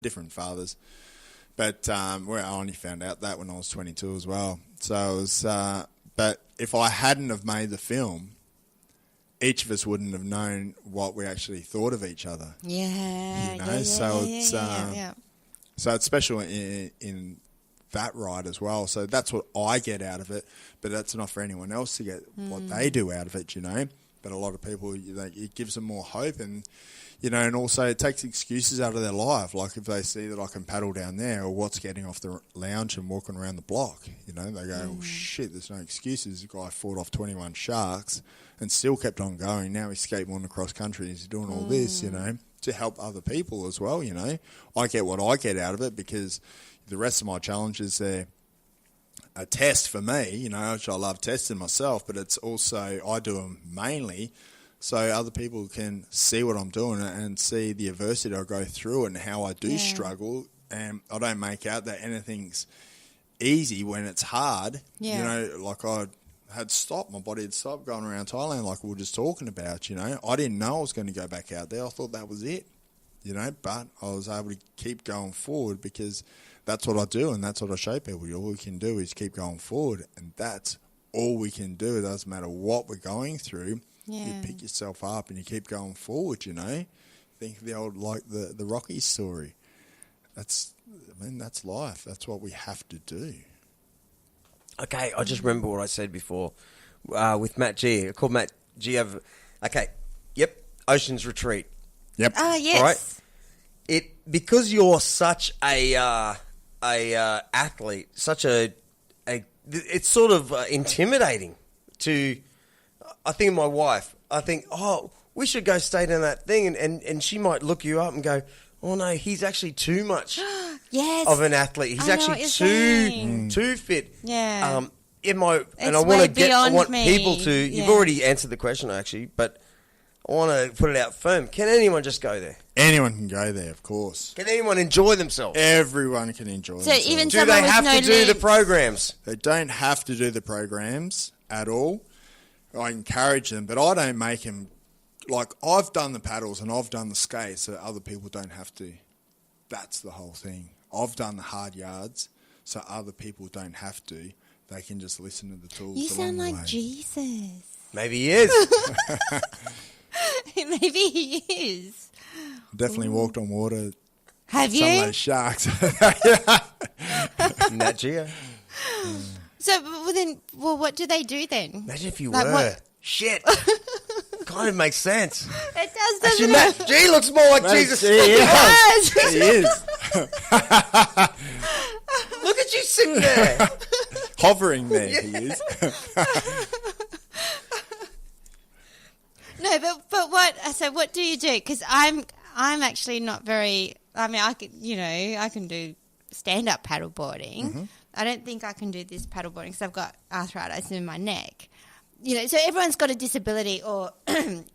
different fathers. But I only found out that when I was 22 as well. So it was, but if I hadn't have made the film, each of us wouldn't have known what we actually thought of each other. Yeah. You know, so it's special in that ride as well. So that's what I get out of it, but that's not for anyone else to get what they do out of it, you know. But a lot of people, it gives them more hope, and you know, and also it takes excuses out of their life. Like if they see that I can paddle down there, or what's getting off the lounge and walking around the block, you know, they go, oh shit, there's no excuses. The guy fought off 21 sharks and still kept on going. Now he's skateboarding across country. He's doing all this, you know, to help other people as well, you know. I get what I get out of it because the rest of my challenges, they're a test for me, you know, which I love testing myself, but it's also, I do them mainly so other people can see what I'm doing and see the adversity I go through and how I do struggle. And I don't make out that anything's easy when it's hard. You know, like I had stopped, my body had stopped going around Thailand like we were just talking about, you know. I didn't know I was going to go back out there. I thought that was it, you know, but I was able to keep going forward because that's what I do and that's what I show people. All we can do is keep going forward, and that's all we can do. It doesn't matter what we're going through. You pick yourself up and you keep going forward, you know. Think of the old, like the Rocky story. That's life. That's what we have to do. Okay, I just remember what I said before with Mattg. I called Mattg over. Okay, yep, Oceans Retreat. Yep. Ah, yes. All right. Because you're such a athlete, such a it's sort of intimidating to. I think of my wife. I think, oh, we should go stay down that thing, and she might look you up and go, oh no, he's actually too much of an athlete. He's actually too fit. Yeah. I want people to. You've already answered the question actually, but I want to put it out firm. Can anyone just go there? Anyone can go there, of course. Can anyone enjoy themselves? Everyone can enjoy themselves. Even do they have to do the programs? They don't have to do the programs at all. I encourage them, but I don't make them. Like, I've done the paddles and I've done the skates so other people don't have to. That's the whole thing. I've done the hard yards so other people don't have to. They can just listen to the tools. You sound like Jesus. Maybe he is. Maybe he is. Definitely walked on water. Have you? Some of those sharks. Nat Geo. So, what do they do then? Imagine if you Like were. what? Shit. Kind of makes sense. It does, Actually, doesn't it? Mattg looks more like Jesus. He is. He is. Look at you sitting there. Hovering there, he is. No, but what? So what do you do? Because I'm actually not very. I mean, I can do stand up paddleboarding. Mm-hmm. I don't think I can do this paddleboarding because I've got arthritis in my neck. You know, so everyone's got a disability, or you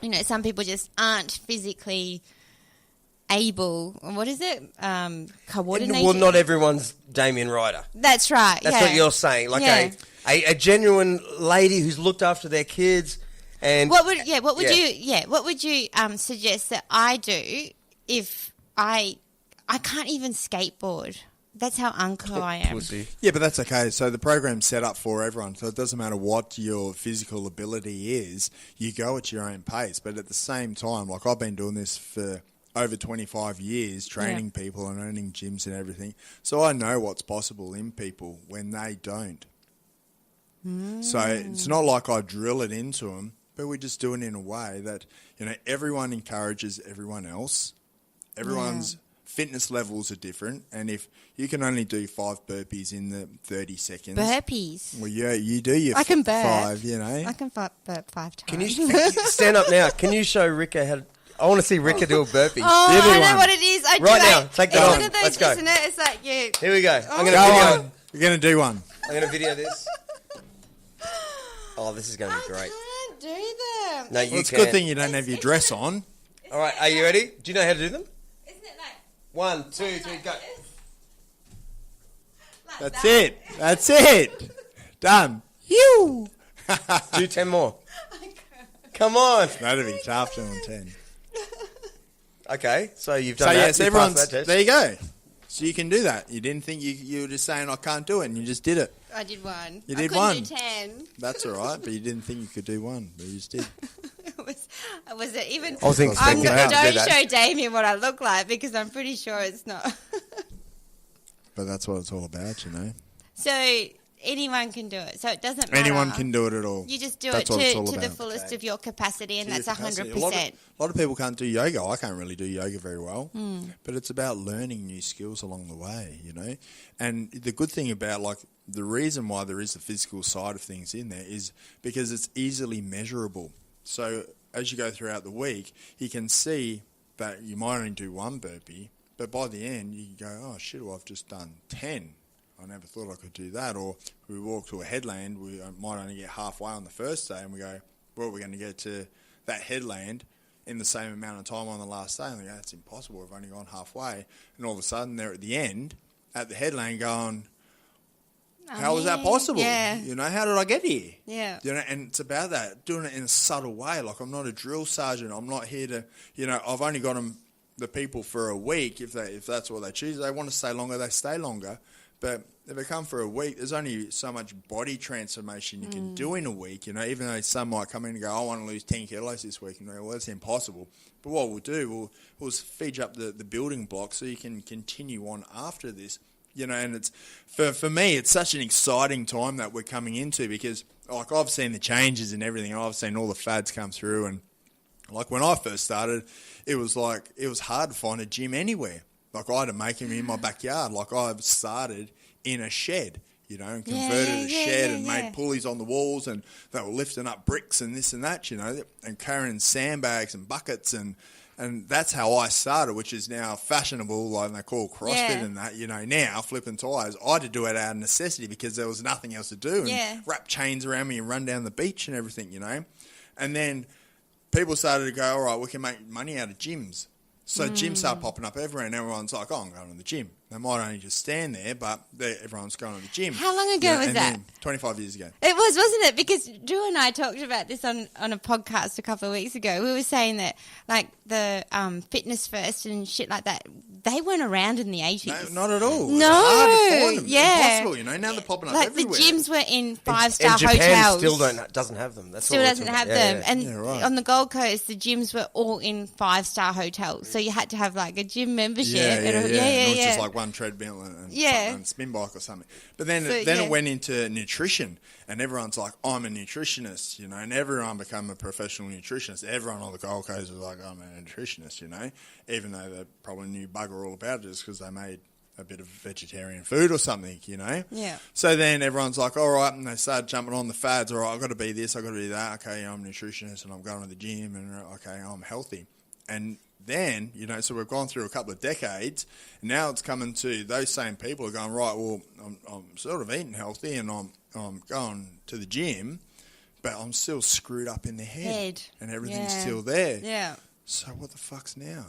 know, some people just aren't physically able. What is it? Coordinated. Well, not everyone's Damien Rider. That's right. That's what you're saying. Like a genuine lady who's looked after their kids. And what would you suggest that I do if I can't even skateboard? That's how uncool I am. Pussy. Yeah, but that's okay. So the program's set up for everyone. So it doesn't matter what your physical ability is. You go at your own pace. But at the same time, like I've been doing this for over 25 years, training people and owning gyms and everything. So I know what's possible in people when they don't. So it's not like I drill it into them, but we just do it in a way that, you know, everyone encourages everyone else. Everyone's fitness levels are different, and if you can only do 5 burpees in the 30 seconds... Burpees? Well, yeah, you do your I can burp. 5, you know. I can burp 5 times. Can you stand up now? Can you show Rika how to... I want to see Rika do a burpee. I know what it is. Right now, take that on. One of those, Let's go. isn't it? It's like, yeah. Here we go. I'm going to Go video. on. You're going to do one. I'm going to video this. Oh, this is going to be great. I can't do them. No, you It's a can. good thing you don't have your dress on. All right, are you ready? Do you know how to do them? Isn't it like... 1, 2, 3, go. That's it. That's it. Done. You. Do 10 more. Come on. That'd be tough doing 10. Okay, so you've done that. So you passed that test. there you go. So you can do that. You didn't think you were just saying I can't do it, and you just did it. I did one. You did I one. couldn't do 10. That's all right, but you didn't think you could do one, but you just did. Was it even? I was expecting her to do Don't that. show Damien what I look like because I'm pretty sure it's not. But that's what it's all about, you know. So anyone can do it. So it doesn't matter. Anyone can do it at all. You just do That's it what it's all to the about. fullest of your capacity, and To your that's capacity. 100%. A lot of people can't do yoga. I can't really do yoga very well. But it's about learning new skills along the way, you know. And the good thing about, like, the reason why there is the physical side of things in there is because it's easily measurable. So as you go throughout the week, you can see that you might only do one burpee, but by the end you can go, oh shit, well, I've just done 10. I never thought I could do that. Or we walk to a headland, we might only get halfway on the first day, and we go, well, we're going to get to that headland in the same amount of time on the last day. And we go, that's impossible, we've only gone halfway. And all of a sudden they're at the end, at the headland going, how was that possible? Yeah. You know, how did I get here? Yeah. You know, and it's about that, doing it in a subtle way. Like, I'm not a drill sergeant. I'm not here to, you know, I've only got the people for a week. If that's what they choose, they want to stay longer, they stay longer. But if they come for a week, there's only so much body transformation you can do in a week. You know, even though some might come in and go, I want to lose 10 kilos this week. And go, well, that's impossible. But what we'll do, we'll feed you up the building blocks so you can continue on after this. You know, and it's for me, it's such an exciting time that we're coming into because, like, I've seen the changes and everything. I've seen all the fads come through, and like when I first started, it was hard to find a gym anywhere. Like, I had to make them in my backyard. Like, I started in a shed, you know, and converted a shed and made pulleys on the walls, and they were lifting up bricks and this and that, you know, and carrying sandbags and buckets and that's how I started, which is now fashionable, like they call CrossFit and that, you know, now, flipping tyres. I had to do it out of necessity because there was nothing else to do, and wrap chains around me and run down the beach and everything, you know. And then people started to go, all right, we can make money out of gyms. So gyms start popping up everywhere, and everyone's like, oh, I'm going to the gym. They might only just stand there, but everyone's going to the gym. How long ago was that? 25 years ago. It was, wasn't it? Because Drew and I talked about this on a podcast a couple of weeks ago. We were saying that, like, the Fitness First and shit like that, they weren't around in the 80s. No, not at all. No. Hard to find them. Yeah. Impossible, you know. Now they're popping up like everywhere. The gyms were in five-star and Japan hotels. still doesn't have them. That's Still doesn't have them. Yeah. And on the Gold Coast, the gyms were all in five-star hotels. So you had to have, like, a gym membership. Yeah. It was yeah. just like one treadmill and spin bike or something. But then it went into nutrition, and everyone's like, I'm a nutritionist, you know, and everyone became a professional nutritionist. Everyone on the Gold Coast was like, I'm a nutritionist, you know, even though they probably knew bugger all about it just because they made a bit of vegetarian food or something, you know. Yeah. So then everyone's like, all right, and they started jumping on the fads. All right, I've got to be this, I've got to be that. Okay, I'm a nutritionist and I'm going to the gym, and okay, I'm healthy. And then, you know, so we've gone through a couple of decades, and now it's coming to those same people are going, right, well, I'm sort of eating healthy and I'm going to the gym, but I'm still screwed up in the head. And everything's still there. Yeah. So what the fuck's now?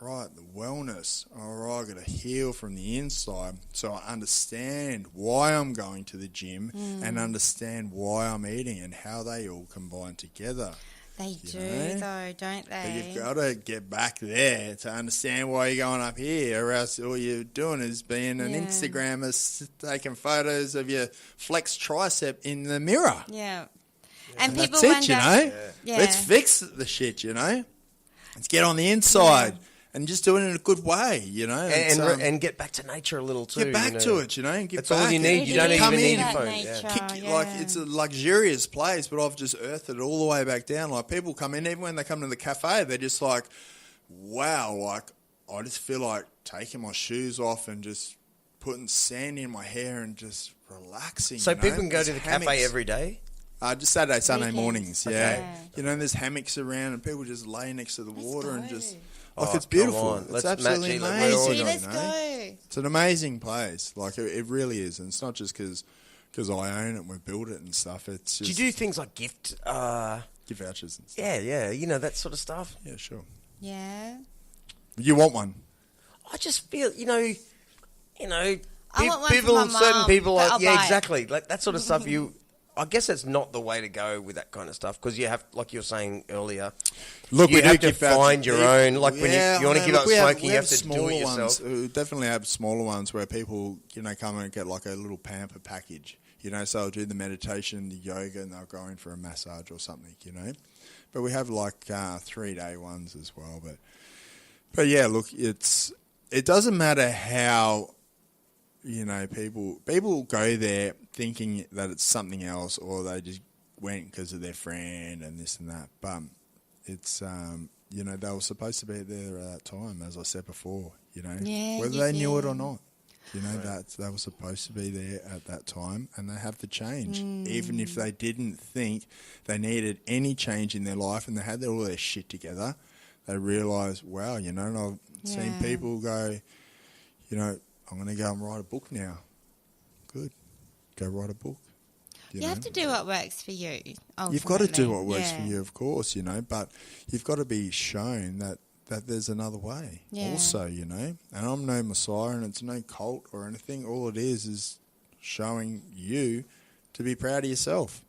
Right, the wellness. All right, I've got to heal from the inside so I understand why I'm going to the gym and understand why I'm eating and how they all combine together. They do, though, don't they? But you've got to get back there to understand why you're going up here, or else all you're doing is being an Instagrammer taking photos of your flex tricep in the mirror. Yeah. And people that's it, wonder, you know? Yeah. Let's fix the shit, you know? Let's get on the inside. And just do it in a good way, you know. And get back to nature a little too. Get back to it, you know. And that's all you need. You don't even need your phone. Like, it's a luxurious place, but I've just earthed it all the way back down. Like, people come in, even when they come to the cafe, they're just like, wow, like, I just feel like taking my shoes off and just putting sand in my hair and just relaxing. So you know? people can go to the hammocks. cafe every day? Just Saturday, Sunday mornings, Okay. You know, and there's hammocks around and people just lay next to the water and just... Like, Oh, it's beautiful. come on. It's Let's absolutely Mattg, amazing. Let's you know? go. It's an amazing place. Like, it really is. And it's not just because I own it and we built it and stuff. It's just... Do you do things like gift vouchers and stuff? Yeah, you know, that sort of stuff? Yeah, sure. Yeah. You want one? I just feel, you know, I want one for people, my certain mum, people but are, I'll buy it. exactly. Like that sort of stuff, I guess that's not the way to go with that kind of stuff because you have, like you were saying earlier, look, you have to find your own. Like when you want to give up smoking, you have to do it yourself. We definitely have smaller ones where people, come and get like a little pamper package. So they'll do the meditation, the yoga, and they'll go in for a massage or something. But we have like 3-day ones as well. But yeah, look, it doesn't matter how. People go there thinking that it's something else, or they just went because of their friend and this and that. But it's, they were supposed to be there at that time, as I said before. Whether they knew it or not. That they were supposed to be there at that time, and they have to change. Even if they didn't think they needed any change in their life, and they had all their shit together, they realised, wow, and I've seen people go, I'm going to go and write a book now. Good. Go write a book. You have to do what works for you, ultimately. You've got to do what works for you, of course, but you've got to be shown that there's another way also, And I'm no messiah and it's no cult or anything. All it is showing you to be proud of yourself.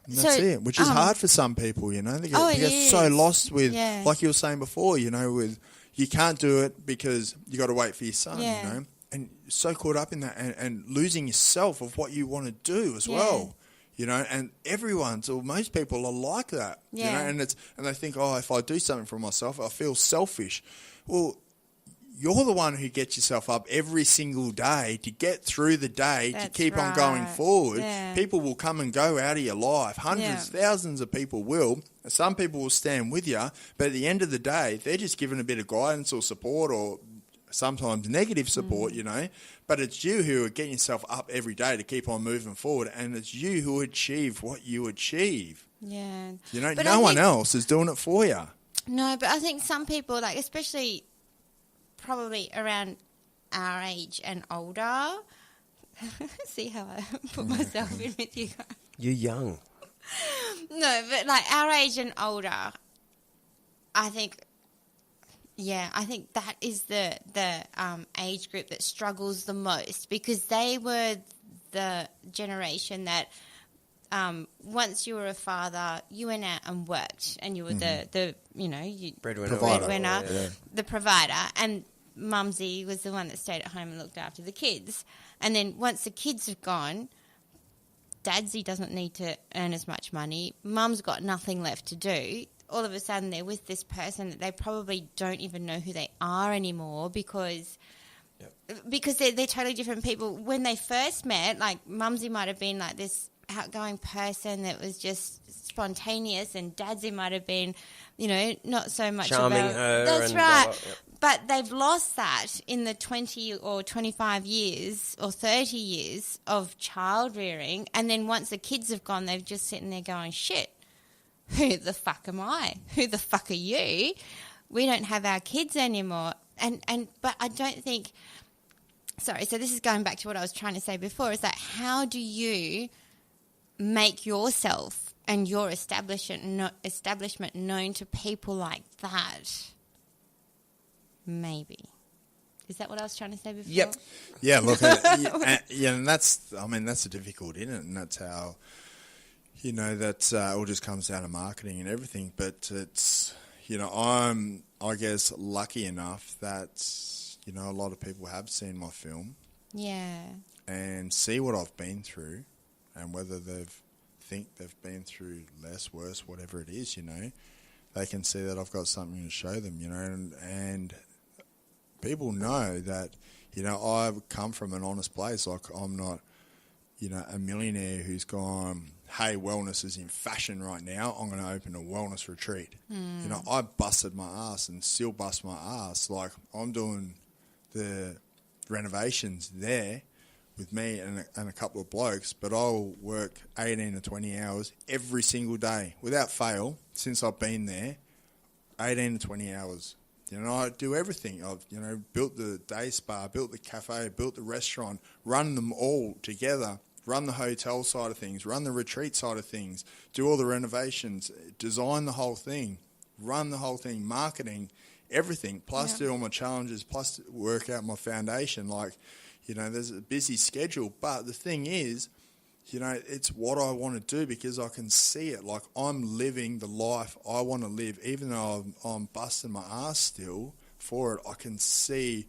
And that's it, which is hard for some people, They get so lost with, like you were saying before, with you can't do it because you got to wait for your son, and so caught up in that and losing yourself of what you want to do as well, and most people are like that, and they think, if I do something for myself, I feel selfish. Well, you're the one who gets yourself up every single day to get through the day, to keep on going forward. Yeah. People will come and go out of your life. Hundreds, thousands of people will. Some people will stand with you, but at the end of the day, they're just given a bit of guidance or support or sometimes negative support, but it's you who are getting yourself up every day to keep on moving forward, and it's you who achieve what you achieve. Yeah. But no one else is doing it for you. No, but I think some people, especially probably around our age and older, see how I put myself in with you guys? You're young. No, but our age and older, I think that is the age group that struggles the most, because they were the generation that once you were a father, you went out and worked, and you were the breadwinner, the provider, and Mumsy was the one that stayed at home and looked after the kids. And then once the kids have gone, Dadsy doesn't need to earn as much money. Mum's got nothing left to do. All of a sudden they're with this person that they probably don't even know who they are anymore, because they're totally different people. When they first met, Mumsy might have been this outgoing person that was just spontaneous, and Dadsy might have been, not so much charming about her. That's right. But they've lost that in the 20 or 25 years or 30 years of child rearing, and then once the kids have gone, they've just sitting there going, shit, who the fuck am I? Who the fuck are you? We don't have our kids anymore. But I don't think... Sorry, so this is going back to what I was trying to say before, is that how do you make yourself and your establishment known to people like that? Maybe. Is that what I was trying to say before? Yep. Yeah, look, and that's difficult, isn't it? And that's how... that all just comes down to marketing and everything. But it's, I'm, I guess, lucky enough that, a lot of people have seen my film. Yeah. And see what I've been through, and whether they've been through less, worse, whatever it is, they can see that I've got something to show them, and people know that, I've come from an honest place. I'm not, a millionaire who's gone, hey, wellness is in fashion right now, I'm going to open a wellness retreat. I busted my ass and still bust my ass. I'm doing the renovations there with me and a couple of blokes, but I'll work 18 to 20 hours every single day without fail since I've been there, 18 to 20 hours. I do everything. I've, built the day spa, built the cafe, built the restaurant, run them all together, run the hotel side of things, run the retreat side of things, do all the renovations, design the whole thing, run the whole thing, marketing, everything, plus do all my challenges, plus work out my foundation. There's a busy schedule. But the thing is, you know, it's what I want to do because I can see it. Like, I'm living the life I want to live, even though I'm busting my ass still for it. I can see